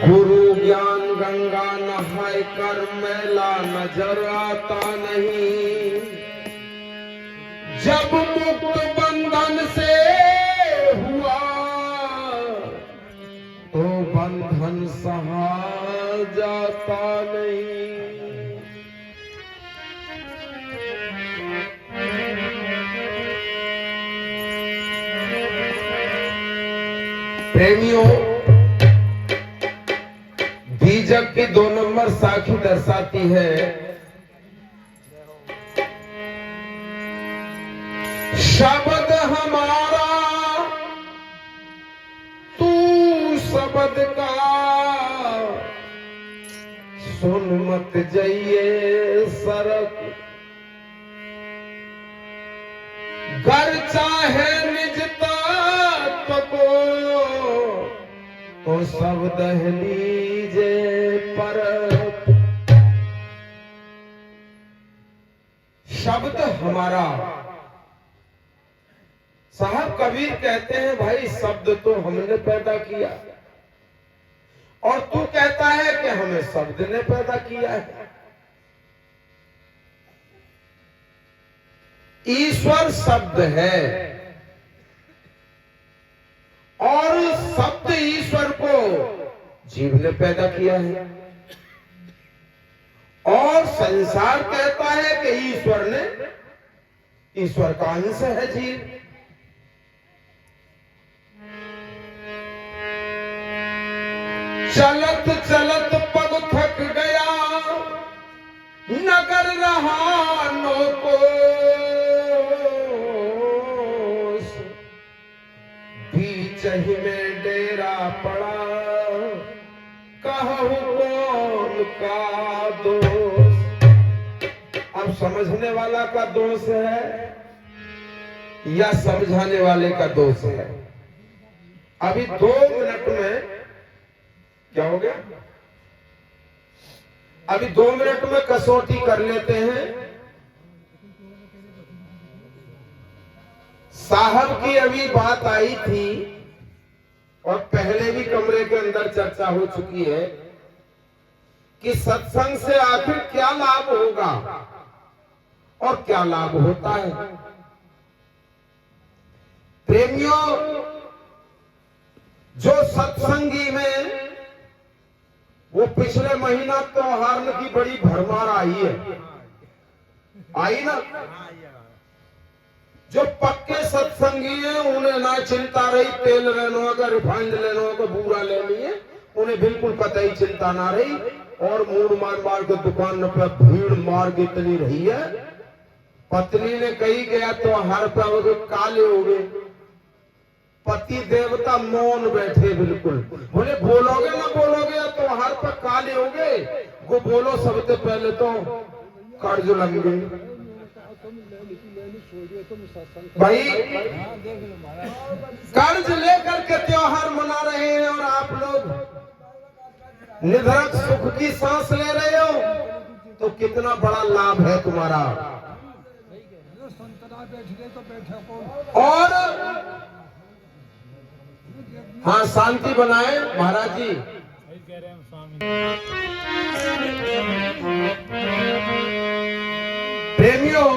गुरु ज्ञान गंगा नहाय कर मैला नजर आता नहीं। जब मुक्त बंधन से हुआ तो बंधन सहा जाता नहीं। प्रेमियों, बीजक की 2 नंबर साखी दर्शाती है शब्द हमारा तू शब्द का सुन मत जाइए सरक। घर चाहे निज तत्व को तो सब दहलीजे पर। शब्द हमारा। साहब कबीर कहते हैं भाई शब्द तो हमने पैदा किया और तू कहता है कि हमें शब्द ने पैदा किया है। ईश्वर शब्द है और शब्द ईश्वर को जीव ने पैदा किया है और संसार कहता है कि ईश्वर का अंश है जीव। चलत चलत पग थक गया नगर रहा नो बीच ही में डेरा पड़ा कहूं कौन का दोष। अब समझने वाला का दोष है या समझाने वाले का दोष है। अभी 2 मिनट में क्या हो गया? अभी 2 मिनट में कसौटी कर लेते हैं। साहब की अभी बात आई थी और पहले भी कमरे के अंदर चर्चा हो चुकी है कि सत्संग से आखिर क्या लाभ होगा और क्या लाभ होता है। प्रेमियों, जो सत्संगी में वो पिछले महीना त्योहार की बड़ी भरमार आई है, आई ना। जो पक्के सत्संगी हैं उन्हें ना चिंता रही तेल लेने का, रिफाइंड लेने का, बूरा लेनी है, उन्हें बिल्कुल कतई चिंता ना रही। और मूड मार के दुकान पे भीड़ मार इतनी रही है। पत्नी ने कही गया त्योहार पे काले हो गए, पति देवता मौन बैठे बिल्कुल। बोले बोलोगे ना बोलोगे त्योहार पर काले हो गए, वो बोलो सबसे पहले तो कर्ज लग गए। भाई कर्ज लेकर के त्योहार मना रहे हैं और आप लोग निधड़क सुख की सांस ले रहे हो तो कितना बड़ा लाभ है तुम्हारा। और हाँ, शांति बनाए महाराज जी। प्रेमियों,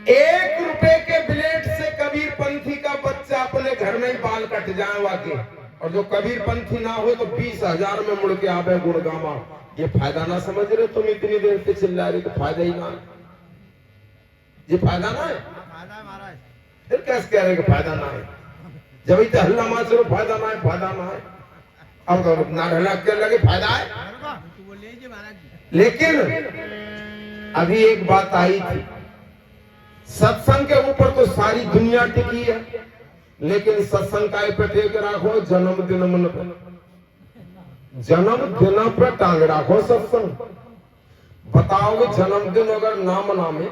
1 रुपए के ब्लेड से कबीर पंथी का बच्चा अपने घर में ही बाल कट जाए वाके, और जो कबीर पंथी ना हो तो 20,000 में मुड़ के आवे गुड़गामा। ये फायदा ना समझ रहे तुम? इतनी देर से चिल्ला रहे तो फायदा ही ना है। ये फायदा ना है, फिर कैसे कह रहे कि फायदा ना है? जब इतना हल्ला मार चलो फायदा ना है, फायदा ना है। अब तो ना हल्ला कर लगे फायदा है। लेकिन अभी एक बात आई थी, सत्संग के ऊपर तो सारी दुनिया टिकी है, लेकिन सत्संग का पे टेक रखो जन्मदिन मन पे, जन्मदिन पे टांग रखो सत्संग। बताओगे जन्मदिन अगर ना मनामे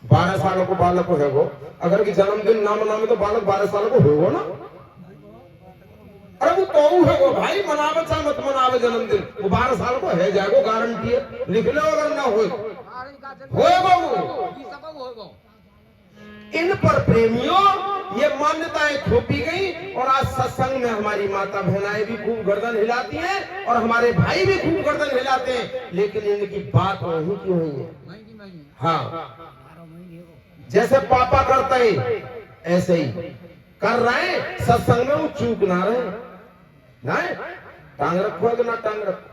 12 साल को बालक को है वो, अगर कि जन्मदिन ना मनामे तो बालक 12 साल को होगा ना। अरे वो तो है वो भाई, मनावे चाहे मत मनावे जन्मदिन, वो 12 साल को है जाएगा, गारंटी है। लिख लो अगर ना होएगा वो। इन पर प्रेमियों ये मान्यताएं थोपी गई और आज सत्संग में हमारी माता बहनाएं भी खूब गर्दन हिलाती हैं और हमारे भाई भी खूब गर्दन हिलाते हैं, लेकिन इनकी बात वही की हुई है। हाँ, जैसे पापा करते हैं ऐसे ही कर रहे हैं, सत्संग में वो चूक ना रहे ना, टांग रखो ना टांग रखो।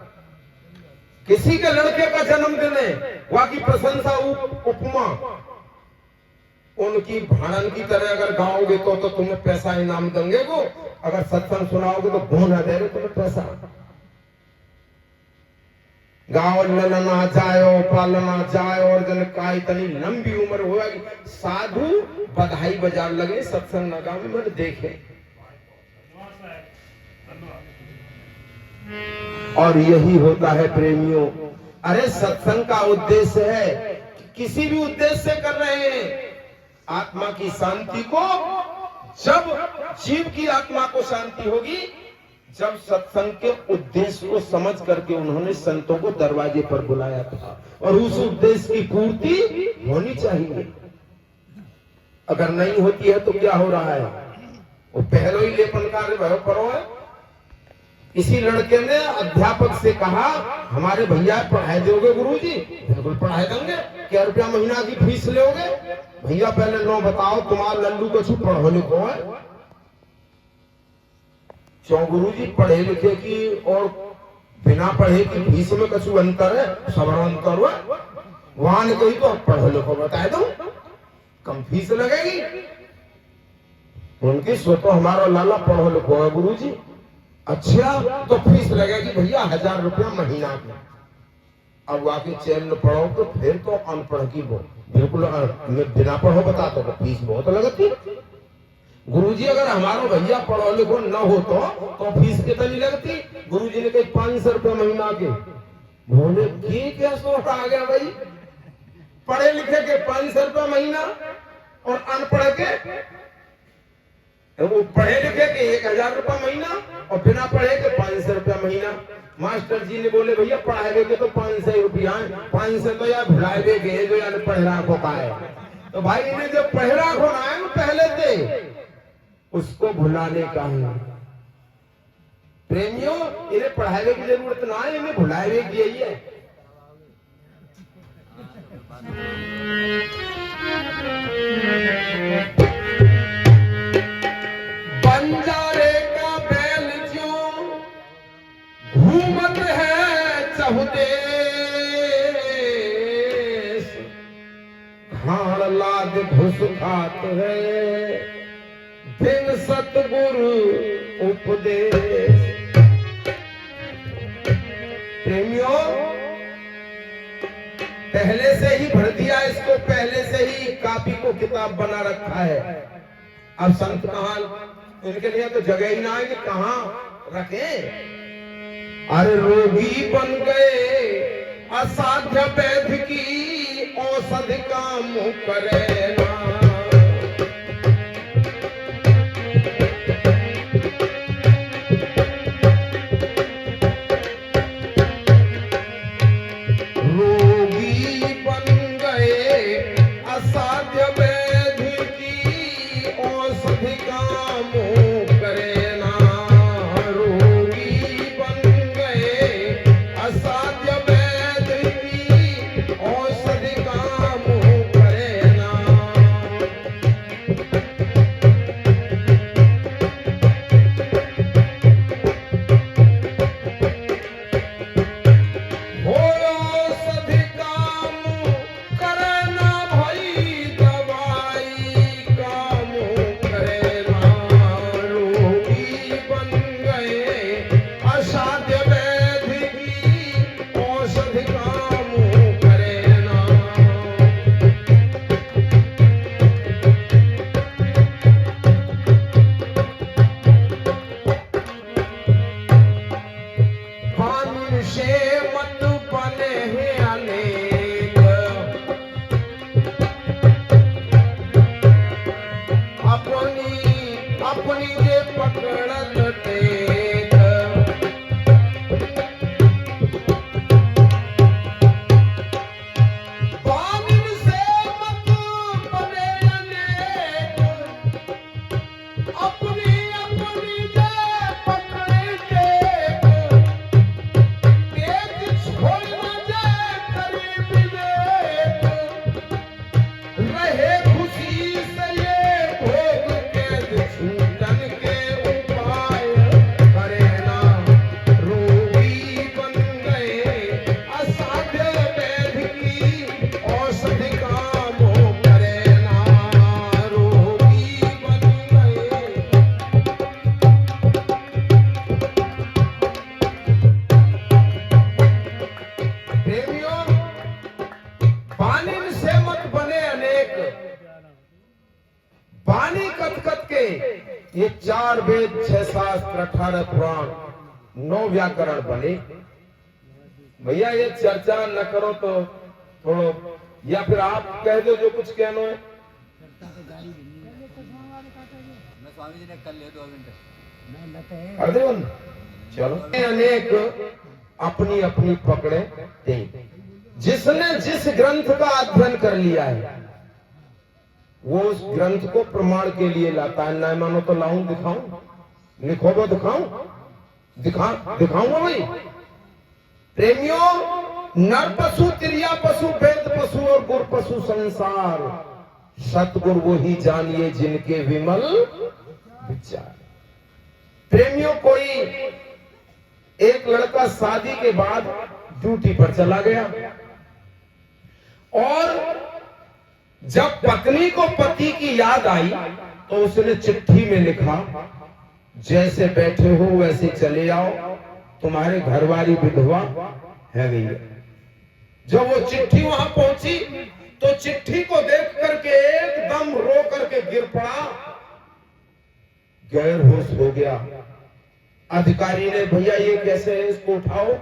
किसी के लड़के का जन्मदिन है, वहां की प्रशंसा उपमा उनकी भाड़न की तरह अगर गाओगे तो तुम्हें पैसा इनाम देंगे को, अगर सत्संग सुनाओगे तो भोना देंगे तुम्हें पैसा। गाँव ललना जायो पालना जायो और जन का इतनी लंबी उम्र होगी, साधु बधाई बाजार लगे सत्संग न गाँव में मैंने देखे। और यही होता है प्रेमियों, अरे सत्संग का उद्देश्य है, किसी भी उद्देश्य से कर रहे हैं आत्मा की शांति को। जब जीव की आत्मा को शांति होगी, जब सत्संग के उद्देश्य को समझ करके उन्होंने संतों को दरवाजे पर बुलाया था, और उस उद्देश्य की पूर्ति होनी चाहिए। अगर नहीं होती है तो क्या हो रहा है, वो पहले ही लेपन कार्य भरो करो है। इसी लड़के ने अध्यापक से कहा, हमारे भैया पढ़ाई दोगे गुरुजी? बिल्कुल पढ़ाई देंगे। क्या रुपया महीना की फीस लोगे? भैया पहले नो बताओ, तुम्हारा लल्लू को छू पढ़ो लिखो है? क्यों गुरुजी, पढ़े लिखे की और बिना पढ़े की फीस में कछु अंतर है? सब अंतर है। वहां ने कही तो पढ़ो लिखो बताए दो, कम फीस लगेगी। उनकी सोचो हमारा लाला पढ़ो लिखो है गुरुजी। अच्छा, तो फीस लगेगी भैया 1000 रुपया महीना की। अब वाकई चैन में पढ़ो तो फिर तो अनपढ़ की वो बिल्कुल बिना पढ़ो बता तो फीस बहुत लगती। गुरुजी अगर हमारा भैया पढ़ो लिखो न हो तो फीस कितनी लगती? गुरुजी ने कही 500 रुपया महीना के। बोले की क्या सोच आ गया भाई, पढ़े लिखे के 500 रुपया महीना और अनपढ़ के, वो पढ़े लिखे के 1000 रुपया महीना और बिना पढ़े के 500 रुपया महीना। मास्टर जी ने बोले भैया पढ़ाए के तो 500 रुपया, 500 तो यार भुलाए के जो यार पढ़रा को का है। तो भाई इन्हें जो पढ़रा होना है वो पहले थे, उसको भुलाने का है। प्रेमियों, इन्हें पढ़ाए की जरूरत ना है, इन्हें भुलाए की यही है। बंजारे का बैल जो घूमत है चहुदेश, खाड़ लाद घुस खात है बिन सतगुरु उपदेश। प्रेमियों, पहले से ही भर दिया इसको, पहले से ही कॉपी को किताब बना रखा है। अब संत कहाँ, इनके लिए तो जगह ही ना है कि कहाँ रखे। अरे रोगी बन गए असाध्य वैद्य की औषधि काम करे ना। रोगी बन गए असाध्य वैद्य की औषधि काम करे ना। रोगी बन गए असाध्य वैद्य की औषधि काम करे ना। ये 4 वेद, 6 शास्त्र, 18 पुराण, 9 व्याकरण बने। भैया ये चर्चा न करो तो थोड़ो, या फिर आप कह दो जो कुछ कहना है। स्वामी जी ने कर लिया 2 मिनट। चलो, अनेक अपनी अपनी पकड़े थे। जिसने जिस ग्रंथ का अध्ययन कर लिया है वो उस ग्रंथ को प्रमाण के लिए लाता है। ना मानो तो लाऊं, दिखाऊं, लिखो वो दिखाऊं, दिखाऊंगा भाई। प्रेमियों, नर पशु, त्रिया पशु, वेद पशु और गुर पशु संसार, सतगुरु वो ही जानिए जिनके विमल विचार। प्रेमियों, कोई एक लड़का शादी के बाद ड्यूटी पर चला गया और जब पत्नी को पति की याद आई तो उसने चिट्ठी में लिखा, जैसे बैठे हो वैसे चले आओ, तुम्हारे घरवाली विधवा है गई। जब वो चिट्ठी वहां पहुंची तो चिट्ठी को देख करके एकदम रो करके गिर पड़ा, गैर होश हो गया। अधिकारी ने, भैया ये कैसे है, इसको उठाओ,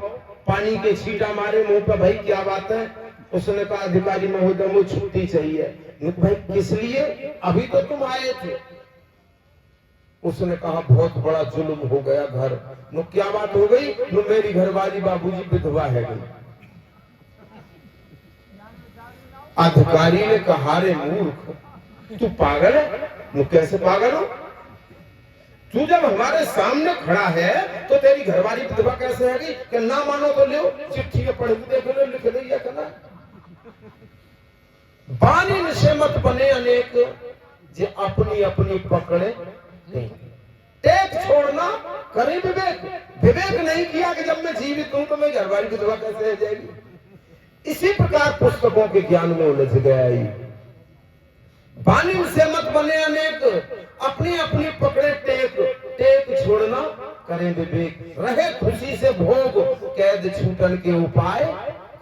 पानी के छींटा मारे मुंह पर। भाई क्या बात है? उसने कहा, अधिकारी महोदय मुझे छुट्टी चाहिए। भाई किस लिए? अभी तो तुम आए थे। उसने कहा, बहुत बड़ा जुल्म हो गया घर। क्या बात हो गई? मेरी घरवाली बाबूजी विधवा है गई। अधिकारी ने कहा, रे मूर्ख, तू पागल है? कैसे पागल हो? तू जब हमारे सामने खड़ा है तो तेरी घरवाली विधवा कैसे है? कि ना मानो तो लो, चिट्ठी पढ़ के देख लो, लिख दिया करना। बानी नशे मत बने अनेक, जे अपनी अपनी पकड़े नहीं। टेक छोड़ना, करे विवेक। विवेक नहीं किया कि जब मैं जीवित हूं तो मैं घरवाली विधवा कैसे हो जाएगी। इसी प्रकार पुस्तकों के ज्ञान में उलझ गया। बानी से मत बने अनेक, अपनी अपनी पकड़े टेक। टेक छोड़ना, करें विवेक। रहे खुशी से भोग, कैद छूटन के उपाय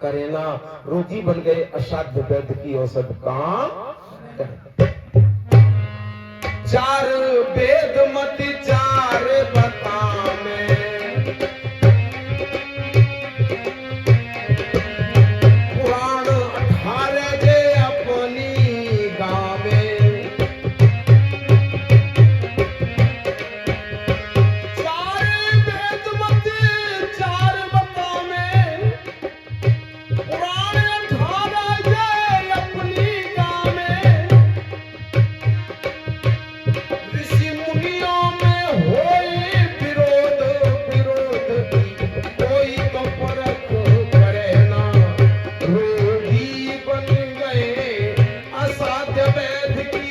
करे ना। रोगी बन गए असाध्य वैद्य की औषध काम। 4 वेद मत 4 बता में, पुराण 18 दे अपनी गाँव में। 4 वेद मत 4 बता में, पुराण 18 दे अपनी गाँव में। ऋषि मुनियों में होई विरोध, विरोध की कोई तो परख करे ना। रोगी बन गए असाध्य वैद्य की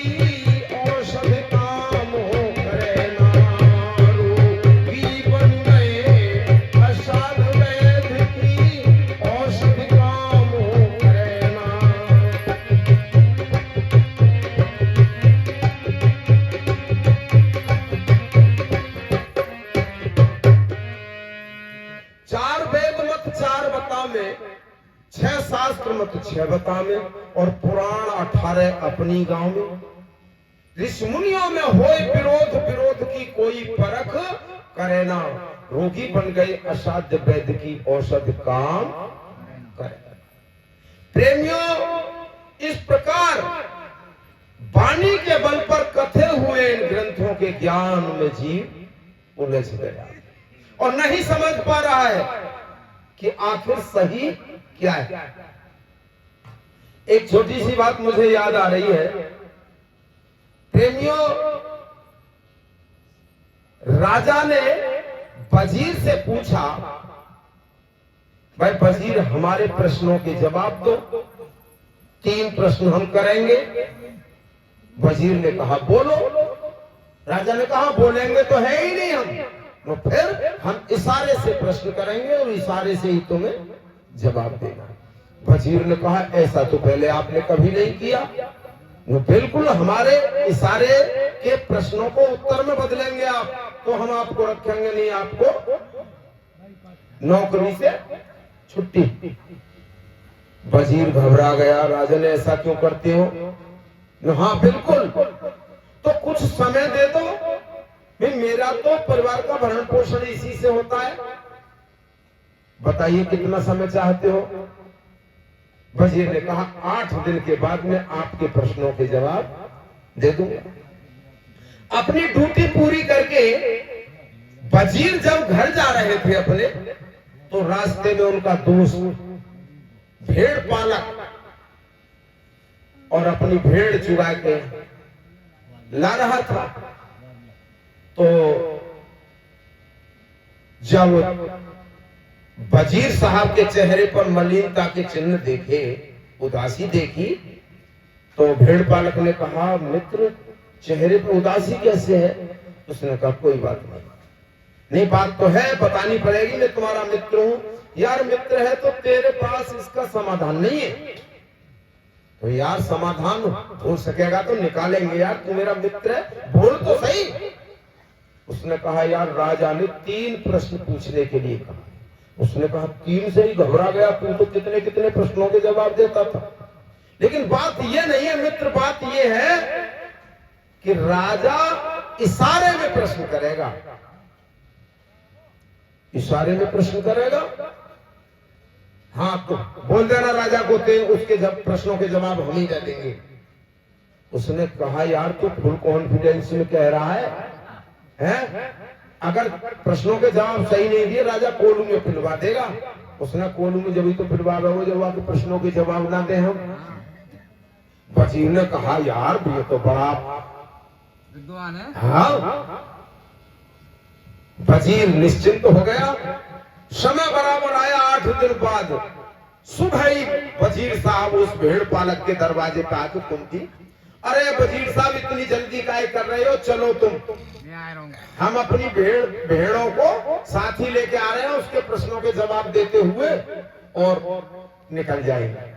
औषध काम हो करे ना। रोगी बन गए असाध्य वैद्य की औषध काम हो करे ना। 4 वेद मत 4 बता में, 6 शास्त्र मत 6 बता में, और पुराण 18 अपनी गांव में। ऋषि मुनियों में होए विरोध, विरोध की कोई परख करे ना। रोगी बन गए असाध्य वैद्य की औषध काम करे। प्रेमियों, इस प्रकार वाणी के बल पर कथे हुए इन ग्रंथों के ज्ञान में जीव उलझ गया और नहीं समझ पा रहा है कि आखिर सही क्या है। एक छोटी सी बात मुझे याद आ रही है। प्रेमियों, राजा ने वजीर से पूछा, भाई वजीर हमारे प्रश्नों के जवाब दो, 3 प्रश्न हम करेंगे। वजीर ने कहा बोलो। राजा ने कहा बोलेंगे तो है ही नहीं हम, तो फिर हम इशारे से प्रश्न करेंगे और इशारे से ही तुम्हें जवाब देना। वजीर ने कहा ऐसा तो पहले आपने कभी नहीं किया। वो बिल्कुल हमारे इशारे के प्रश्नों को उत्तर में बदलेंगे आप, तो हम आपको रखेंगे नहीं, आपको नौकरी से छुट्टी। वजीर घबरा गया। राजा ने ऐसा क्यों करते हो? हाँ बिल्कुल, तो कुछ समय दे दो, भाई मेरा तो परिवार का भरण पोषण इसी से होता है, बताइए कितना समय चाहते हो? वजीर ने कहा 8 दिन के बाद मैं आपके प्रश्नों के जवाब दे दूंगा। अपनी ड्यूटी पूरी करके वजीर जब घर जा रहे थे अपने, तो रास्ते में उनका दोस्त भेड़ पालक और अपनी भेड़ चुरा के ला रहा था। तो जब वजीर साहब के चेहरे पर मलिनता के चिन्ह देखे, उदासी देखी, तो भेड़ पालक ने कहा, मित्र चेहरे पर उदासी कैसे है? उसने कहा कोई बात नहीं, बात तो है, बतानी पड़ेगी, मैं तुम्हारा मित्र हूं। यार मित्र है तो तेरे पास इसका समाधान नहीं है? तो यार समाधान हो सकेगा तो निकालेंगे यार, तू मेरा मित्र है, बोल तो सही। उसने कहा यार राजा ने 3 प्रश्न पूछने के लिए कहा। उसने कहा 3 से ही घबरा गया, तू तो कितने कितने प्रश्नों के जवाब देता था। लेकिन बात ये नहीं है मित्र, बात ये है कि राजा इशारे में प्रश्न करेगा, इशारे में प्रश्न करेगा। हाँ तो बोल देना राजा को, उसके प्रश्नों के जवाब हम ही दे देंगे। उसने कहा यार तू फुल कॉन्फिडेंस में कह रहा है? अगर प्रश्नों के जवाब सही नहीं दिए राजा कोलू में पिलवा देगा। उसने कोलू में जब ही तो पिलवा वो जब आपके प्रश्नों के जवाब ना दे हम। वजीर ने कहा यार ये तो बड़ा विद्वान है। हाँ, वजीर निश्चिंत हो गया। समय बराबर आया 8 दिन बाद, सुबह ही वजीर साहब उस भेड़ पालक के दरवाजे पे आके कुंती, अरे वजीर साहब इतनी जल्दी काय कर रहे हो, चलो तुम, मैं आ रहा हूं। हम अपनी भेड़ों को साथ ही लेके आ रहे हैं, उसके प्रश्नों के जवाब देते हुए और निकल जाएंगे।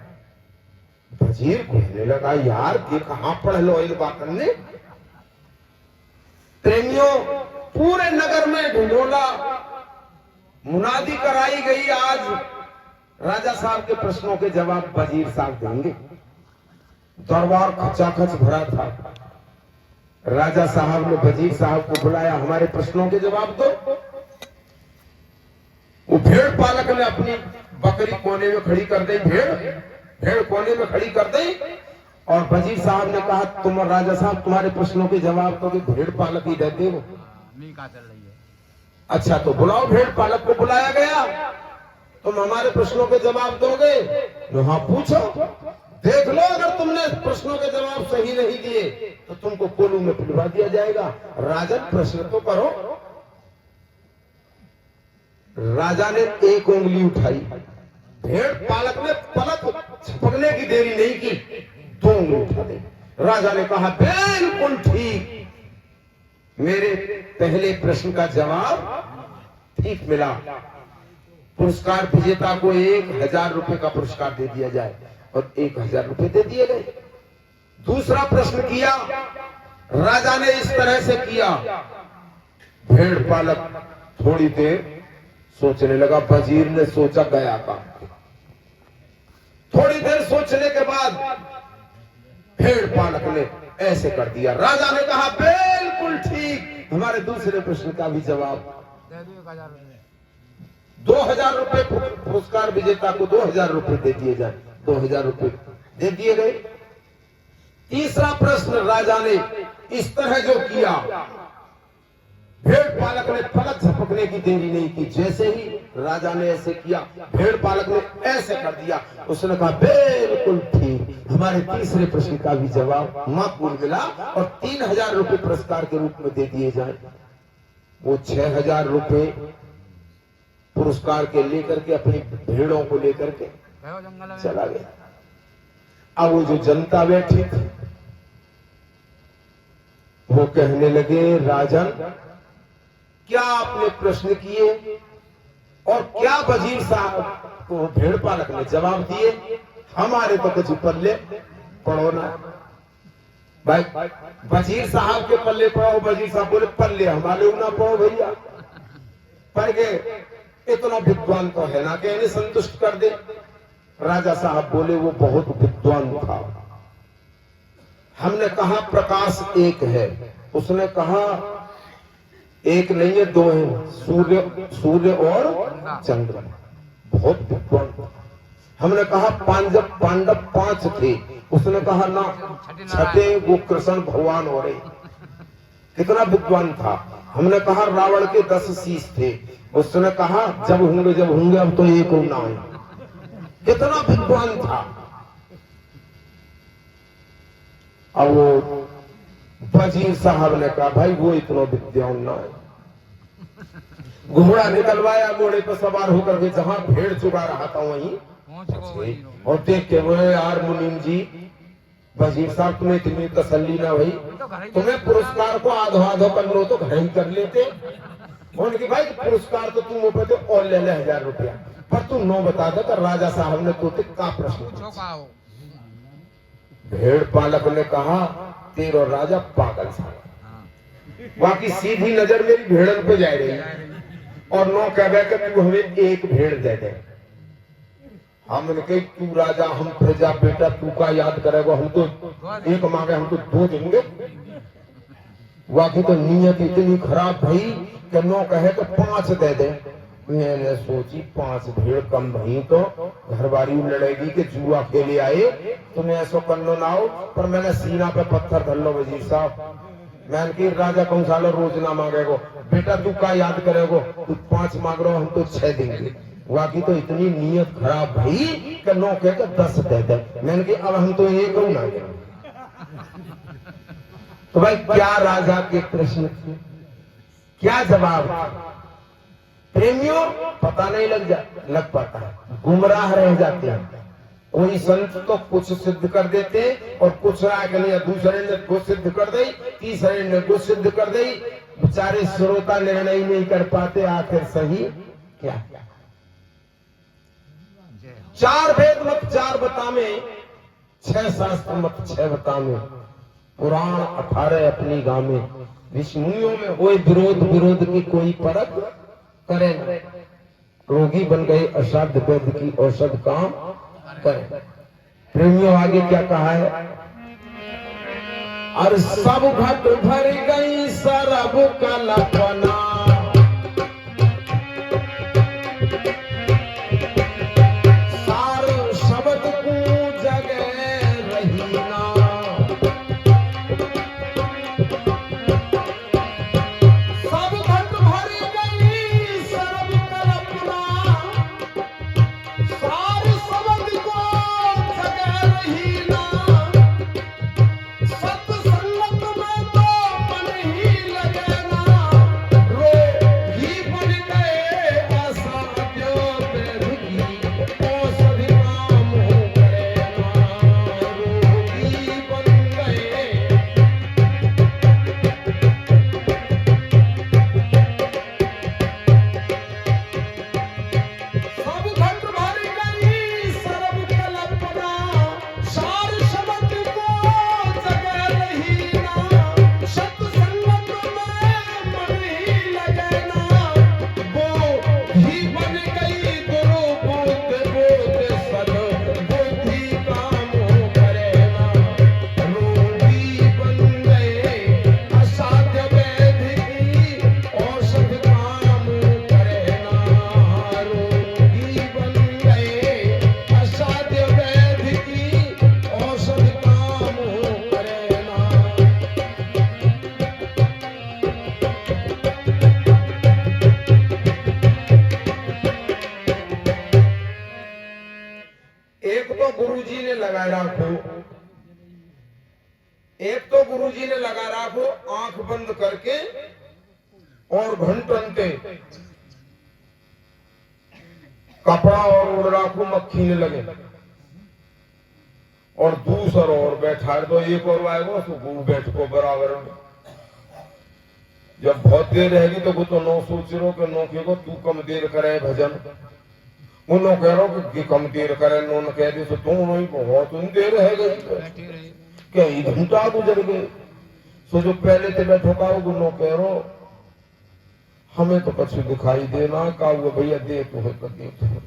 वजीर कहने लगा यार ये कहां पढ़ लो इन बातों ने? प्रेमियों पूरे नगर में ढिंढोला मुनादी कराई गई, आज राजा साहब के प्रश्नों के जवाब वजीर साहब देंगे। दरबार खचाखच भरा था। राजा साहब ने वजीर साहब को बुलाया, हमारे प्रश्नों के जवाब दो। वो भेड़ पालक ने अपनी बकरी कोने में खड़ी कर दी, भेड़ कोने में खड़ी कर दी, और वजीर साहब ने कहा तुम राजा साहब तुम्हारे प्रश्नों के जवाब तो भेड़ पालक ही देते हो। कहां चल रही है? अच्छा तो बुलाओ। भेड़ पालक को बुलाया गया, तुम हमारे प्रश्नों के जवाब दोगे? तो हाँ पूछो, देख लो अगर तुमने प्रश्नों के जवाब सही नहीं दिए तो तुमको कोलू में पिलवा दिया जाएगा। राजन प्रश्न तो करो। राजा ने एक उंगली उठाई, भेड़ पालक ने पलक झपकने की देरी नहीं की, 2 उंगली उठा दी। राजा ने कहा बिल्कुल ठीक, मेरे पहले प्रश्न का जवाब ठीक मिला। पुरस्कार विजेता को 1000 रुपए का पुरस्कार दे दिया जाए, और 1000 रुपए दे दिए गए। दूसरा प्रश्न किया, राजा ने इस तरह से किया। भेड़ पालक थोड़ी देर सोचने लगा, वजीर ने सोचा गया काम। थोड़ी देर सोचने के बाद भेड़ पालक ने ऐसे कर दिया। राजा ने कहा बिल्कुल ठीक, हमारे दूसरे प्रश्न का भी जवाब दे दो 1000 रुपए। 2000 रुपए पुरस्कार विजेता को 2000 रुपए दे दिए जाए। 2000 रुपए दे दिए गए। तीसरा प्रश्न राजा ने इस तरह जो किया, भेड़ पालक ने पलक झपकने की देरी नहीं की। जैसे ही राजा ने ऐसे किया, भेड़ पालक ने ऐसे कर दिया। उसने कहा बिल्कुल ठीक, हमारे तीसरे प्रश्न का भी जवाब माकूल मिला, और 3000 रुपए पुरस्कार के रूप में दे दिए जाए। वो 6000 रुपए पुरस्कार के लेकर के अपनी भेड़ों को लेकर के चला गया। अब वो जो जनता बैठी थी वो कहने लगे, राजन क्या आपने प्रश्न किए और क्या वजीर साहब को भेड़ पालक ने जवाब दिए? हमारे तो कुछ पल्ले पढ़ो ना भाई। वजीर साहब के पल्ले पढ़ो। वजीर साहब बोले पल्ले हमारे ना पढ़ो भैया, पढ़ के इतना विद्वान तो है ना कि इन्हें संतुष्ट कर दे। राजा साहब बोले वो बहुत विद्वान था। हमने कहा प्रकाश एक है, उसने कहा एक नहीं है, दो हैं, सूर्य और चंद्र। बहुत विद्वान। हमने कहा पांडव 5 थे, उसने कहा ना, छठे वो कृष्ण भगवान हो रहे। कितना विद्वान था। हमने कहा रावण के 10 शीश थे, उसने कहा जब होंगे अब तो एक होना है। कितना विद्वान था। अब वो वजीर साहब ने कहा भाई वो इतना विद्वान ना है। घोड़ा निकलवाया, घोड़े पर सवार होकर के जहां भेड़ चुका रहा था वहीं और देख के बोले यार मुनीम जी, वजीर साहब तुम्हें इतनी तसल्ली ना हुई, तुम्हें पुरस्कार को आधो कर लो तो घर ही कर लेते। उनकी भाई पुरस्कार तो तुम ऊपर तो और ले 1000 रुपया, पर तू 9 बता दे। तो राजा साहब ने तो का प्रश्न। भेड़ पालक ने कहा तेरा राजा पागल साहब, बाकी सीधी नजर मेरी भेड़न पे जा रही और 9 कह गए कि तू हमें एक भेड़ दे दे। हमने कही तू राजा हम प्रजा बेटा, तू का याद करेगा, हम तो एक मांगे हम तो 2 देंगे। बाकी तो नीयत इतनी खराब भई कि 9 कहे तो 5 दे दे। मैंने सोची 5 भेड़ कम भई तो घरवारी लड़ेगी कि जुआ खेले आए, तुम्हें ऐसा करना ना हो। पर मैंने सीना पे पत्थर धर लो वजीर साहब। मैंने की राजा कौन सालो रोज ना मांगेगो, बेटा तू का याद करेगो, तू 5 मांग रहा हम तो 6 देंगे। बाकी तो इतनी नीयत खराब भई कि 9 कह 10 दे दे। मैंने की अब हम तो एक हो ना। तो भाई क्या राजा के प्रश्न थे, क्या जवाब था। प्रेमियों पता नहीं लग पाता, गुमराह रह जाते हैं। कोई संत तो कुछ सिद्ध कर देते और कुछ के लिए दूसरे ने कुछ सिद्ध कर दी, तीसरे ने कुछ सिद्ध कर दी। बेचारे श्रोता निर्णय नहीं कर पाते आखिर सही क्या। 4 वेद मत 4 बतावे, 6 शास्त्र मत 6 बतावे, पुराण 18 अपनी गामे। ऋषिमुनियों में कोई विरोध की कोई परख करे न। रोगी बन गए असाध्य वैद्य की औषध काम करे। प्रेमियों आगे क्या कहा है। और सब घट भर गई सरब कल्पना, सार शब्द को जगह रही ना। सब घट भर गई सरब कल्पना, सार शब्द को जगह रही ना। सत्संगत में तो मन ही लगे ना, रोगी बन गए असाध्य वेद की औषधि काम करे ना। रोगी बन गए। सब घट भर गई सरब कल्पना, सार शब्द को जगह रही ना। सत्संगत में मन ही लगे ना, वो ही बन गई दुर्बोध बोध सद बुद्धि काम करे ना। रोगी बन गए असाध्य वेद की औषध काम करे ना। रोगी बन गए असाध्य वेद की औषध काम करे ना। एक तो गुरुजी ने लगाए रखो, लगा रखो आंख बंद करके और घंटन के कपड़ा और उड़ रखो मक्खी ने लगे। और दूसरा और बैठा तो एक और आएगा तो वो बैठ को बराबर में। जब बहुत देर रहेगी तो वो तो 9 सोच रो के 9 के को तू कम देर करे भजन। वो 9 कह रहा कि कम देर करे, 9 कह दे तो तुम नहीं बहुत देर रह गई, कई घंटा गुजर गए। सो जो पहले से बैठो का वो 9 कह रो हमें तो कुछ दिखाई देना का वो भैया दे तो है तो दे तो है।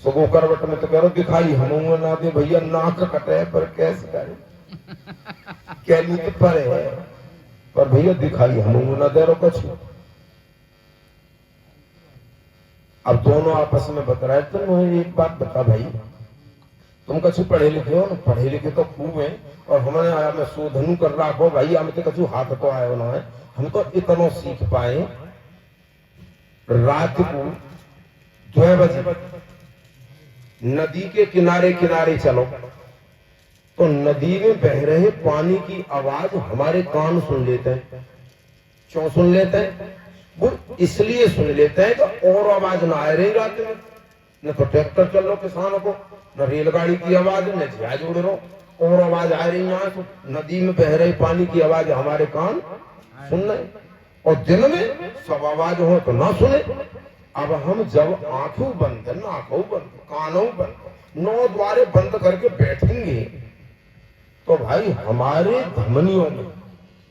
सो वो करवट में तो कह रो दिखाई हम ना दे भैया, नाक कटे पर कैसे करे कहनी तो पर है, पर भैया दिखाई हम ना दे रो कुछ। अब दोनों आपस में बता रहे तो मुझे एक बात बता भाई, तुम कछु पढ़े लिखे हो ना? पढ़े लिखे तो खूब है, और हमने आया मैं शोधनु कर रहा हो भाई, हम तो कछु हाथ को आयो ना है, हम तो इतना सीख पाए। रात को 2 बजे नदी के किनारे किनारे चलो तो नदी में बह रहे पानी की आवाज हमारे कान सुन लेते हैं। क्यों सुन लेते हैं? वो इसलिए सुन लेते हैं कि और आवाज ना आ रही रात में, न तो ट्रैक्टर चल लो किसानों को, न रेलगाड़ी की आवाज, न जहाज उड़ रहा, और आवाज आ रही यहाँ तो नदी में बह रहे पानी की आवाज हमारे कान सुन रहे, और दिन में सब आवाज हो तो ना सुने। अब हम जब आंखों बंद, नाकों बंद, कानों बंद, 9 द्वारे बंद करके बैठेंगे तो भाई हमारे धमनियों में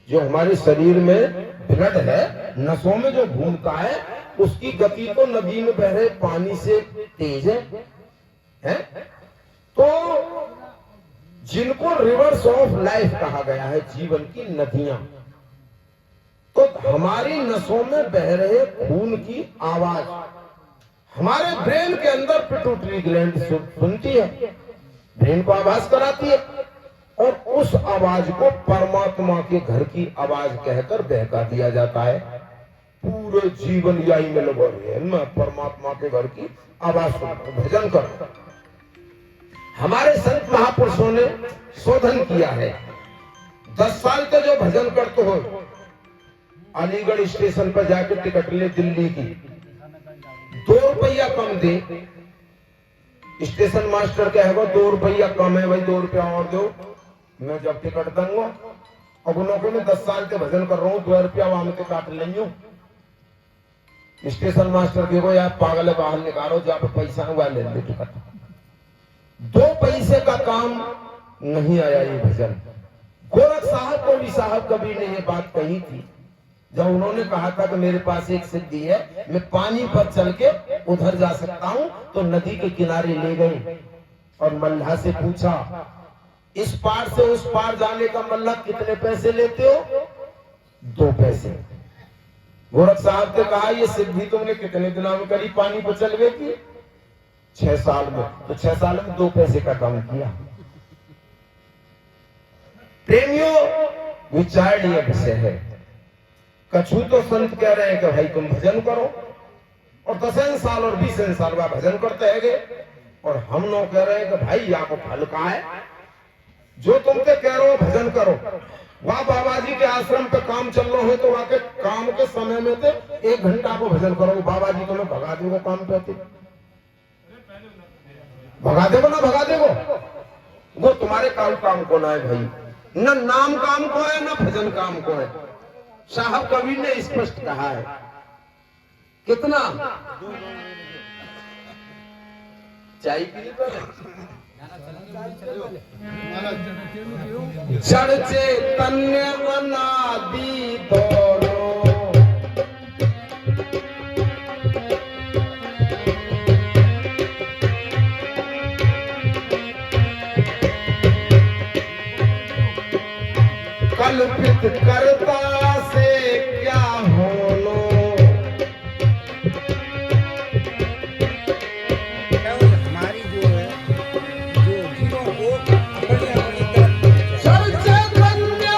जो हमारे शरीर में ब्लड है, नसों में जो घूमता है, उसकी गति तो नदी में बह रहे पानी से तेज है? तो जिनको रिवर्स ऑफ लाइफ कहा गया है, जीवन की नदियां, तो हमारी नसों में बह रहे खून की आवाज हमारे ब्रेन के अंदर पिट्यूटरी ग्लैंड सुनती है, ब्रेन को आवाज कराती है, और उस आवाज को परमात्मा के घर की आवाज कहकर बहका दिया जाता है। पूरे जीवन यही में लगा रहे, मैं परमात्मा के घर की आवाज सुनता, भजन करता। हमारे संत महापुरुषों ने शोधन किया है, 10 साल के जो भजन करते हो, अलीगढ़ स्टेशन पर जाकर टिकट ले दिल्ली की, 2 रुपया कम दे, स्टेशन मास्टर कहेगा 2 रुपया कम है भाई, 2 रुपया और दो, मैं जब टिकट दूंगा। अब उन्होंने मैं 10 साल के भजन कर रहा हूँ, 2 रुपया वहां में काट लेंगे। स्टेशन मास्टर के को यार पागल है, बाहर निकालो, जहाँ पे पैसा हुआ ले ले टिकट। 2 पैसे का काम नहीं आया ये भजन। गोरख साहब को भी साहब कबीर ने ये बात कही थी, जब उन्होंने कहा था कि मेरे पास एक सिद्धि है, मैं पानी पर चल के उधर जा सकता हूं, तो नदी के किनारे ले गए और मल्लाह से पूछा, इस पार से उस पार जाने का मल्लाह कितने पैसे लेते हो? 2 पैसे। गोरख साहब ने कहा, ये सिद्धि तुमने कितने दिनों में करी पानी पर चल गए की? 6 साल में। तो 6 साल में 2 पैसे का काम किया। प्रेमियों, विचारणीय विषय है। कछु तो संत कह रहे हैं कि भाई तुम भजन करो, और 10 साल और 20 साल बाद भजन करते हैं, और हम लोग कह रहे हैं कि भाई यहाँ को फल कहाँ है? जो तुम पे कह रहे हो भजन करो, वहां बाबा जी के आश्रम पे काम चल रहा हो तो वहां के काम के समय में से 1 घंटा को भजन करो, बाबा जी तुम्हें भगा देगा काम पे, भगा देगो ना भगा देगो, वो तुम्हारे काम को ना है भाई, न नाम काम को है, न भजन काम को है। साहब कबीर ने स्पष्ट कहा है। कितना चाय पी जड़ चैतन्य अनादि दोनों, कल्पित करता से क्या होनो, हमारी जो है जो जीवों को अपनी अपनी तरफ जड़ चैतन्य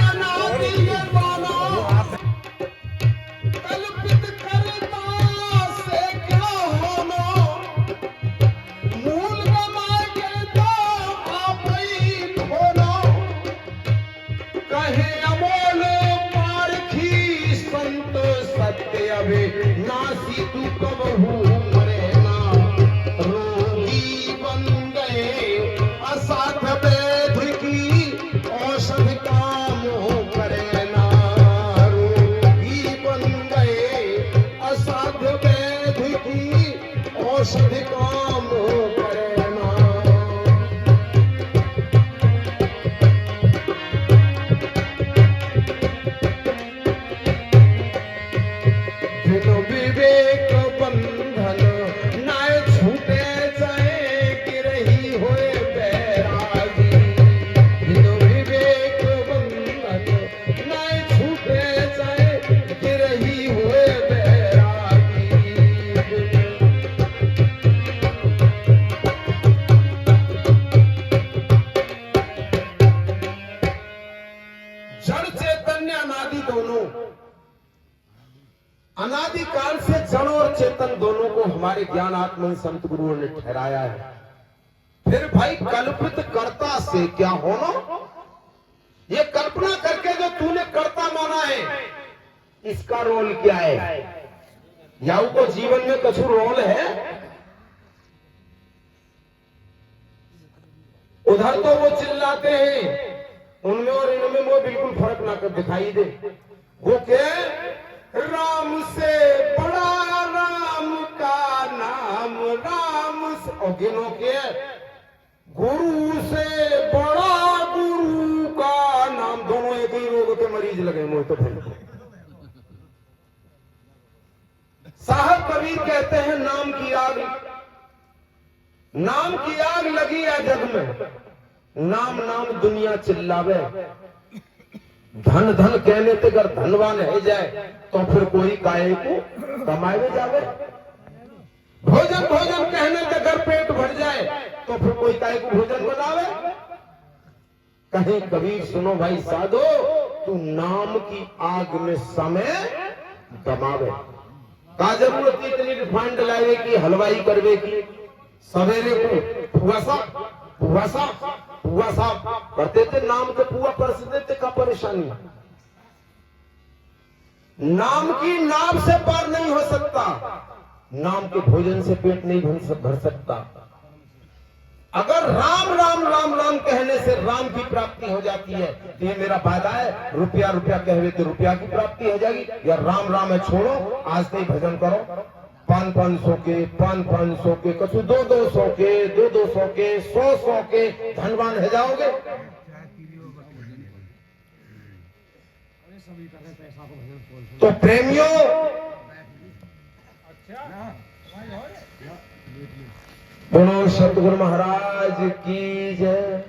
अनादि दोनों, कल्पित करता से क्या होनो, मूल मांगे तो आप ही खोलो, कहे अमोल पारखी संत सत्य अभी, नासी तू कबहू मरे ना, रोगी बन गए असाध्य वेद की औषधि काम करे ना, रोगी बन गए असाध्य वेद की औषधि काम करे ना। विवेक बंधन जड़ चैतन्य अनादि दोनों, अनादि काल से जड़ और चेतन दोनों को हमारे ज्ञान आत्मा संत गुरुओं ने ठहराया है। फिर भाई कल्पित कर्ता से क्या होना, ये कल्पना करके जो तूने कर्ता माना है, इसका रोल क्या है? या को जीवन में कछु रोल है? उधर तो वो चिल्लाते हैं, उनमें और इनमें वो बिल्कुल फर्क ना कर दिखाई दे। वो क्या, राम से बड़ा राम का नाम, राम से, और गिनो के गुरु से बड़ा गुरु का नाम। दोनों एक ही रोग के मरीज लगे मुझे तो भाई। साहब कबीर कहते हैं नाम की आग, नाम की आग लगी है जग में, नाम नाम दुनिया चिल्लावे। धन धन कहने ते अगर धनवान है जाए तो फिर कोई काहे को कमाए जावे। भोजन भोजन कहने ते अगर पेट भर जाए तो फिर कोई काहे को भोजन बनावे। कहीं कबीर सुनो भाई साधो, तू नाम की आग में समय गमावे। का जरूरत इतनी रिफाइंड लावे की, हलवाई करवे की, सवेरे को पुआसा करते थे, नाम के पुआ परस देते, का परेशानी। नाम की नाव से पार नहीं हो सकता, नाम के भोजन से पेट नहीं भर सकता। अगर राम राम राम राम कहने से राम की प्राप्ति हो जाती है तो ये मेरा फायदा है। रुपया रुपया कहवे तो रुपया की प्राप्ति हो जाएगी। या राम राम है छोड़ो, आज से ही भजन करो। 500 के, 500 के, कछु 200 के, 200 के, 100 के, धनवान है जाओगे। तो प्रेमियों, बोलो सतगुरु महाराज की जय।